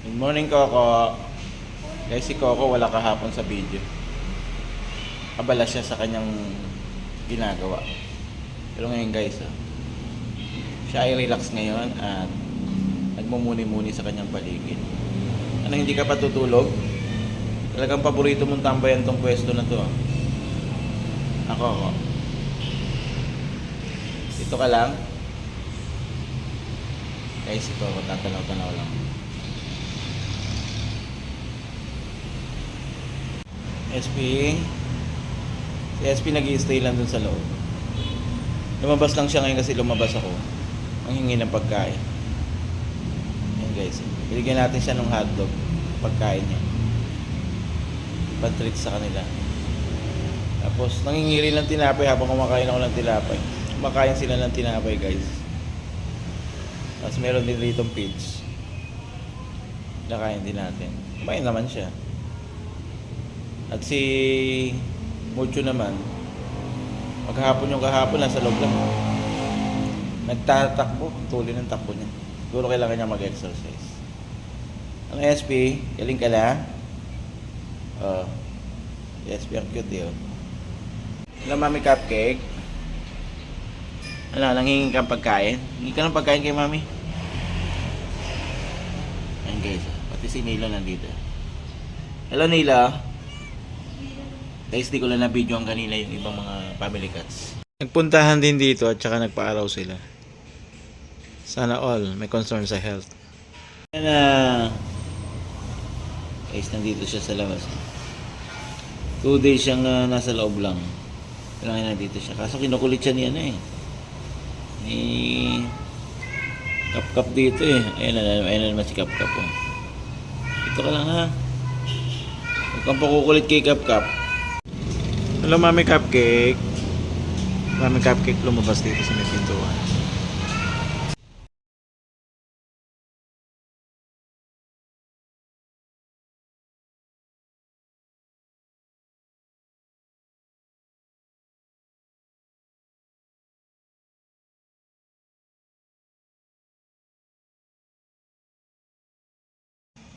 Good morning, Coco. Guys, si Coco wala kahapon sa video. Abala siya sa kanyang ginagawa. Pero ngayon guys, siya ay relax ngayon at nagmumuni-muni sa kanyang paligid. Ano, hindi ka pa tutulog? Talagang paborito mong tambayan tong pwesto na to. Ako. Dito ka lang. Guys, ito ako tatanaw-tanaw lang. SP. Si SP nag-i-stay lang dun sa loob. Lumabas lang siya ngayon kasi lumabas ako. Ang hingi ng pagkain. Ayan guys. Binigyan natin siya ng hotdog. Pagkain niya. Pag-treat sa kanila. Tapos nangingiri ng tinapay habang kumakain ako ng tinapay. Kumakain sila ng tinapay guys. Tapos meron din rito pigs. Nakain din natin. Kumain naman siya. At si Mucho naman, maghapon yung kahapon nasa loob lang. Nagtatakbo, tuloy ng takbo niya. Siguro kailangan niya mag-exercise. Ang SP, galing ka na? SP ang cute yun. Hello, Mami Cupcake. Ano, nangingin kang pagkain? Hingi ka ng pagkain kay Mami? Ayan guys, pati si Nilo nandito. Hello Nilo. Guys, di ko lang na-video ang kanina yung ibang mga family cats. Nagpuntahan din dito at saka nagpa-araw sila. Sana all may concern sa health. Ayan guys, nandito siya sa labas. 2 days siyang nasa loob lang. Pero ngayon nandito siya. Kaso kinukulit siya niya na eh. Ni Kap-Kap dito eh. Ayan na naman si Kap-Kap oh. Ito ka lang ha. Huwag kang pakukulit kay Kap-Kap. Hello, Mami Cupcake. Mami Cupcake lumabas dito sa may pintuan.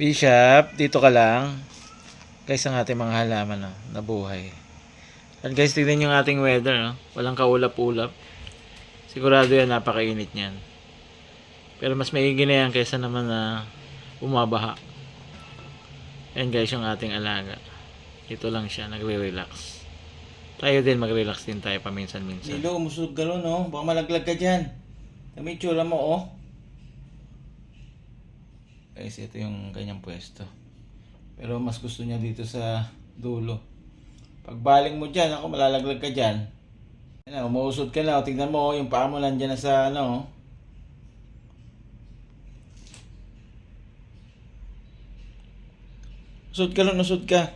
Bishop, dito ka lang. Guys, ang ating mga halaman nabuhay. At guys, tignan yung ating weather, no? Walang kaulap-ulap. Sigurado yan, napakainit niyan. Pero mas maigi na yan kaysa naman na bumabaha. Yan guys, yung ating alaga. Ito lang siya, nagre-relax. Tayo din, mag-relax din tayo paminsan-minsan. Lilo, umusog ka nun, no? Baka malaglag ka dyan. Kami tsura mo, oh. Guys, ito yung kanyang pwesto. Pero mas gusto niya dito sa dulo. Pagbaling mo dyan, ako malalaglag ka dyan. Yan, umuusod ka na. Tignan mo, yung paa mo nandyan na sa ano. Usod ka lang, usod ka.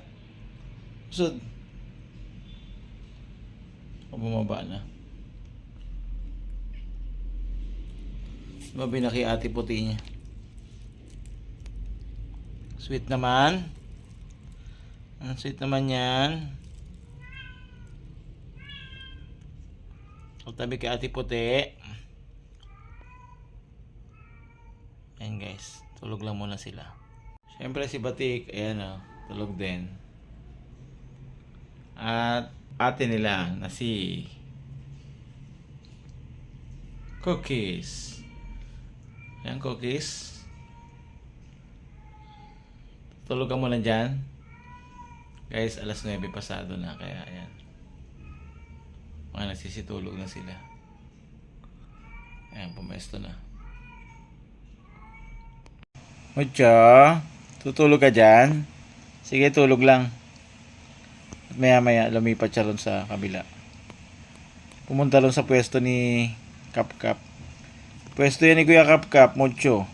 Usod. O bumaba na. Mabinaki ate puti niya. Sweet naman. Ang sweet naman yan. O tabi kay ate puti. Ayan guys, tulog lang muna sila. Siyempre si Batik, ayan o, tulog din. At ate nila na si Cookies. Ayan Cookies. Tulog ka muna dyan. Guys, alas 9 pasado na, kaya ayan. Mga nagsisitulog na sila. Ayan, pumesto na. Mucho, tutulog ka dyan? Sige, tulog lang. At maya maya, lumipat siya ron sa kabila. Pumunta ron sa pwesto ni Kap-Kap. Pwesto yan ni Kuya Kap-Kap, Mucho.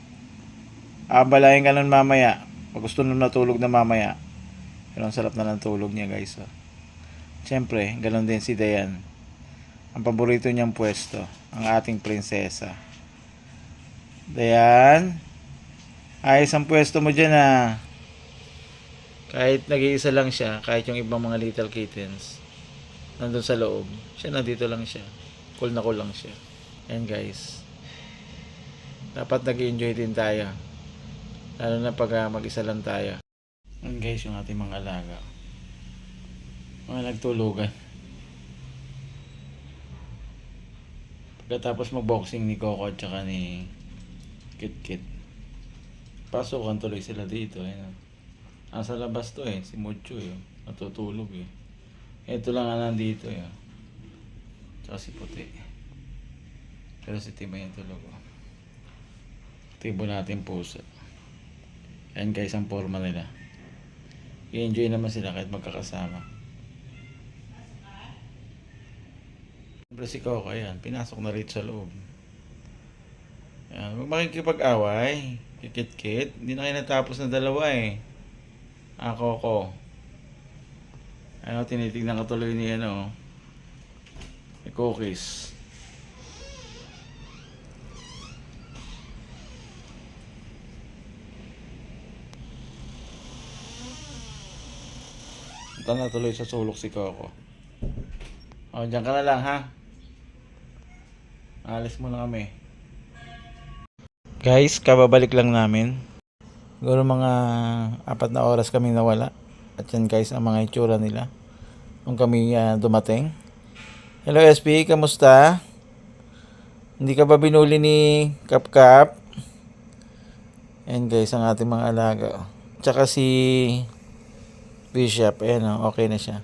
Abalayin ka nun mamaya. Pag gusto nung natulog na mamaya. Pero ang sarap na ng tulog niya guys. Siyempre, ganun din si Dayan. Ang paborito niyang pwesto, ang ating prinsesa. Dayan, ayos ang pwesto mo dyan Kahit nag-iisa lang siya, kahit yung ibang mga little kittens nandun sa loob, siya nandito lang siya. Cool na cool lang siya. Ayan guys, dapat nag-enjoy din tayo Lalo na pag mag-isa lang tayo. Yan guys, yung ating mga alaga. Mga nagtulugan. Pagkatapos mag-boxing ni Coco at saka ni Kit-Kit, pasukan tuloy sila dito. Ayun. Nasa labas to si Mucho natutulog Ito lang nandito Tsaka si Puti. Pero si Tim ay tulog Tibo natin puso. Yan guys ang forma nila. I-enjoy naman sila kahit magkakasama. Siyempre si Coco pinasok na rito sa loob. Yan, makikipag-away. Kit-Kit, hindi na kayo natapos na dalawa Coco. Tinitignan ko tuloy ni ni Cookies. Punta na tuloy sa sulok si Coco. Diyan ka na lang ha. Alis muna kami. Guys, kababalik lang namin. Siguro mga 4 na oras kami nawala. At yan guys ang mga itsura nila nung kami dumating. Hello SP, kamusta? Hindi ka ba binuli ni Kap? Yan guys ang ating mga alaga. Tsaka si Bishop, okay na siya.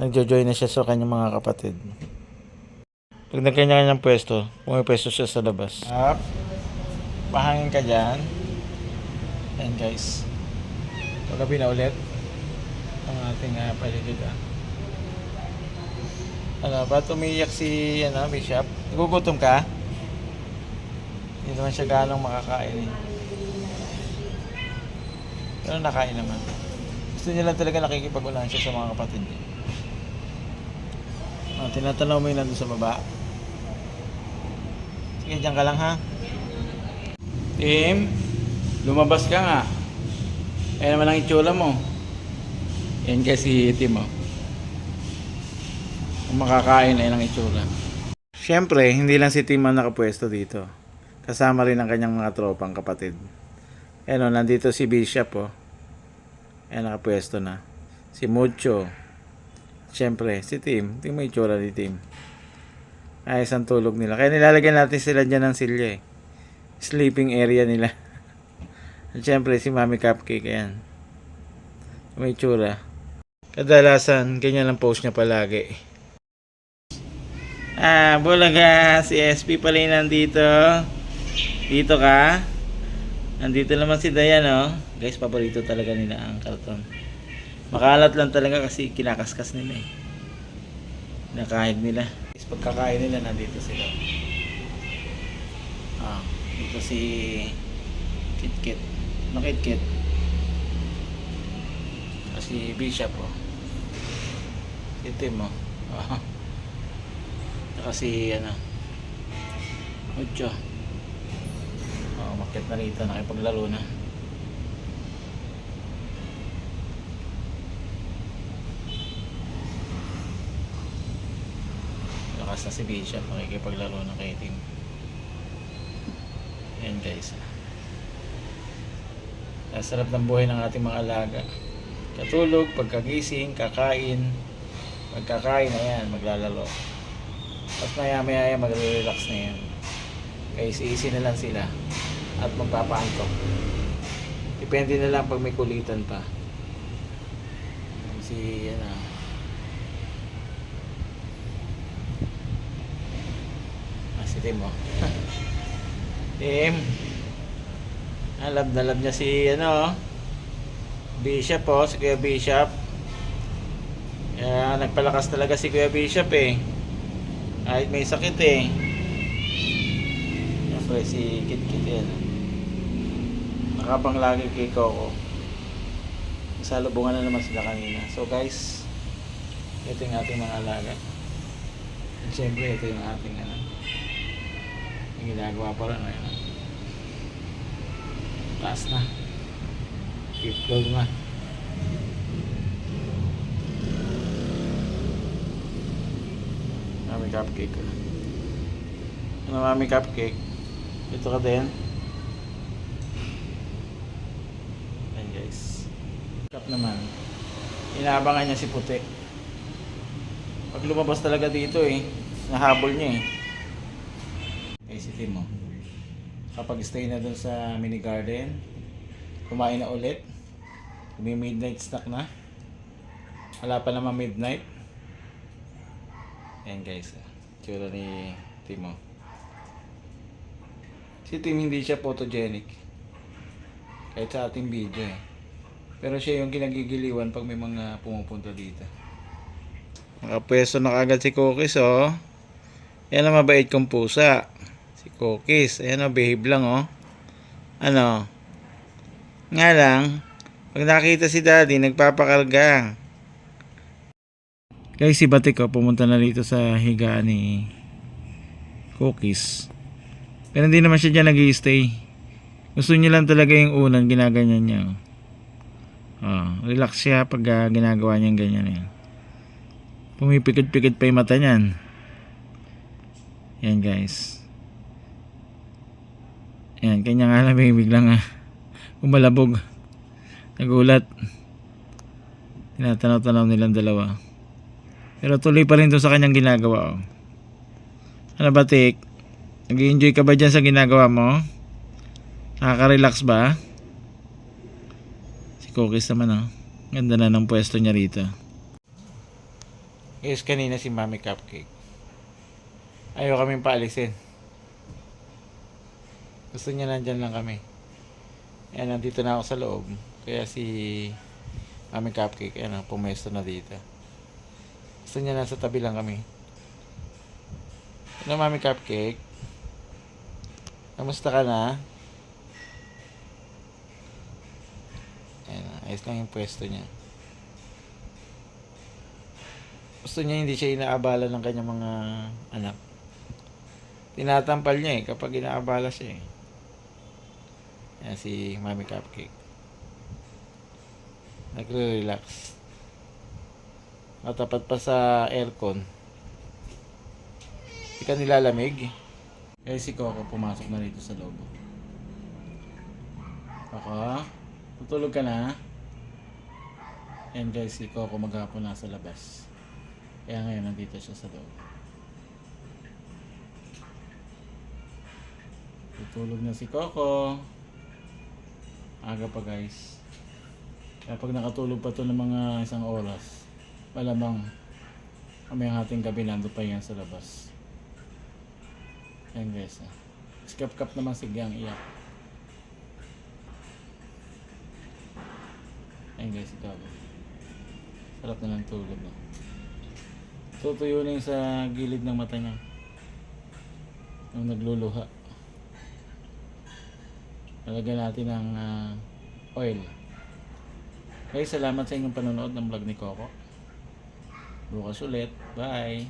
Nagjo-join na siya sa kanyang mga kapatid. Pag nagkanya-kanyang pwesto, pwesto siya sa labas. Up. Pahangin ka dyan. Yan guys. Paggabi na ulit ang ating paligid. Ba't umiiyak si Bishop? Nagugutom ka? Hindi naman siya ganong makakain Pero nakain naman. Gusto niya lang talaga nakikipag-ulan siya sa mga kapatid niya. Tinatanaw mo yun nandun sa baba. Sige, dyan ka lang ha. Tim, lumabas ka nga. Ayan naman ang itsura mo. Yan kasi Tim Kung makakain ay ang itsura. Siyempre, hindi lang si Tim ang nakapwesto dito. Kasama rin ang kanyang mga tropang kapatid. Nandito si Bishop Ayan, nakapwesto na. Si Mucho. Siyempre, si Tim. Tingnan mo yung itsura ni Tim. Ayos ang tulog nila. Kaya nilalagyan natin sila dyan ng silya Sleeping area nila. At siyempre, si Mami Cupcake. Ayan. May itsura. Kadalasan, ganyan ang post niya palagi. Bulaga. Si SP pala yung nandito. Dito ka. Nandito naman si Dayan Guys, paborito talaga nila ang karton. Makalat lang talaga kasi kinakaskas nila Nakain nila. Pagkakain nila nandito sila. Dito si Kit-Kit. Kit-Kit. Si Bishop Si Tim Kasi Mucho. Umakyat na rito, nakipaglaro na. Lakas na si Bishop, nakikipaglaro na kay Tim. Yan guys. Sarap ng buhay ng ating mga alaga. Katulog, pagkagising, kakain. Pagkakain na yan, maglalaro. Tapos maya magre-relax na yan. Guys, easy na lang sila. At magpapaantok. Depende na lang pag may kulitan pa. Si si Tim Tim. Love na love niya si Bishop si Kuya Bishop. Nagpalakas talaga si Kuya Bishop kahit may sakit Siyempre si Kit-Kit nakabang lagi kay Coco. Salubungan na naman sila kanina. So guys, ito yung ating mga alaga. At siyempre ito yung ating yung ginagawa pa rin taas na. Fifth floor na. Mami Cupcake. Mami Cupcake. Ito ka din. Kap naman. Inaabangan niya si Puti. Pag lumabas talaga dito eh, nahabol niya eh. Eh si Timo. Kapag stay na dun sa mini garden, kumain na ulit. May midnight snack na. Wala pa naman midnight. Ayan guys, tsura ni Timo. Si Tim hindi siya photogenic. Kahit sa ating video eh. Pero siya yung kinagigiliwan pag may mga pumupunta dito. Nakapwesto na kagad si Cookies oh. Yan ang mabait kong pusa. Si Cookies. Ayan oh, behave lang oh. Ano? Nga lang, pag nakita si Daddy, nagpapakarga. Guys, si Batik oh, pumunta na rito sa higaan ni Cookies. Pero hindi naman siya dyan nag-i-stay. Gusto niya lang talaga yung unang ginaganyan niya oh. Relax siya pag ginagawa niya yung ganyan yan. Pumipikit-pikit pa yung mata niyan. Yan guys. Yan, kanya nga lang biglang umalabog. Nagulat. Tinatanaw-tanaw nilang dalawa. Pero tuloy pa rin doon sa kanyang ginagawa. Oh. Ano ba, Tik? Nag-i-enjoy ka ba dyan sa ginagawa mo? Nakaka-relax ba? Si Cookies naman oh. Ganda na ng pwesto niya rito. Guys, kanina si Mami Cupcake. Ayaw kaming paalisin. Gusto niya nandyan lang kami. Ayan, nandito na ako sa loob. Kaya si Mami Cupcake, ayan, pumesto na dito. Gusto niya nasa tabi lang kami. Ano, Mami Cupcake? Kamusta ka na? Ayan, ayos lang yung pwesto niya. Gusto niya hindi siya inaabala ng kanyang mga anak. Tinatampal niya eh kapag inaabala siya eh. Ayan si Mami Cupcake. Nagre-relax. Matapat pa sa aircon. Hindi ka nilalamig. Kaya si Coco pumasok na rito sa loob. Coco, tutulog ka na? Ayan guys, si Coco maghapon nasa labas. Kaya ngayon nandito siya sa loob. Tutulog na si Coco. Aga pa guys. Kaya pag nakatulog pa to ng mga isang oras, malamang kamayang hating gabi nando pa yan sa labas. Ayan guys. Skap-kap naman si Gang iyak. Ayan guys, ito. Sarap na lang tulog. No? Tutuyo na yung sa gilid ng mata niya. Nung nagluluha. Lalagyan natin ng oil. Guys, salamat sa inyong panonood ng vlog ni Coco. Bukas ulit. Bye!